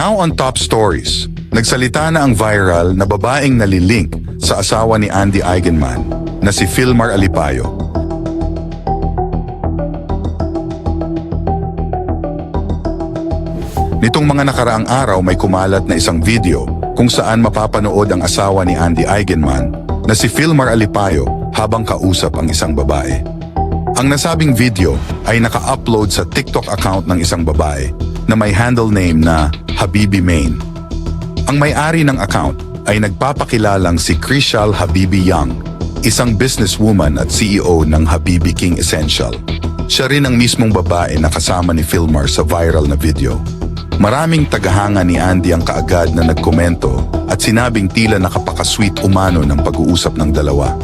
Now on top stories, nagsalita na ang viral na babaeng nalilink sa asawa ni Andy Eigenman na si Filmar Alipayo. Nitong mga nakaraang araw may kumalat na isang video kung saan mapapanood ang asawa ni Andy Eigenman na si Filmar Alipayo habang kausap ang isang babae. Ang nasabing video ay naka-upload sa TikTok account ng isang babae na may handle name na Habibi Main. Ang may-ari ng account ay nagpapakilalang si Krishal Habibi Young, isang businesswoman at CEO ng Habibi King Essential. Siya rin ang mismong babae na kasama ni Filmar sa viral na video. Maraming tagahanga ni Andy ang kaagad na nagkomento at sinabing tila nakapaka-sweet umano ng pag-uusap ng dalawa.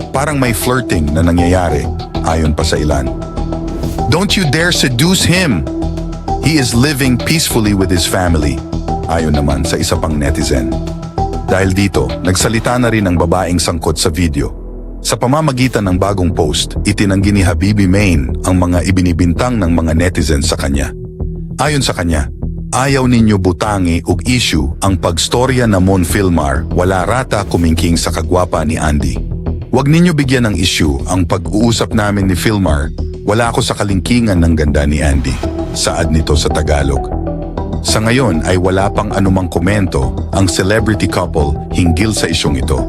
Parang may flirting na nangyayari ayon pa sa ilan. "Don't you dare seduce him! He is living peacefully with his family," ayon naman sa isa pang netizen. Dahil dito, nagsalita na rin ang babaeng sangkot sa video. Sa pamamagitan ng bagong post, itinanggi ni Habibi Main ang mga ibinibintang ng mga netizen sa kanya. Ayon sa kanya, ayaw ninyo butangi ug issue ang pagstorya na Mon Filmar wala rata kumingking sa kagwapa ni Andy. Huwag ninyo bigyan ng issue ang pag-uusap namin ni Filmar, wala ako sa kalingkingan ng ganda ni Andy. Saad nito sa Tagalog. Sa ngayon ay wala pang anumang komento ang celebrity couple hinggil sa isyong ito.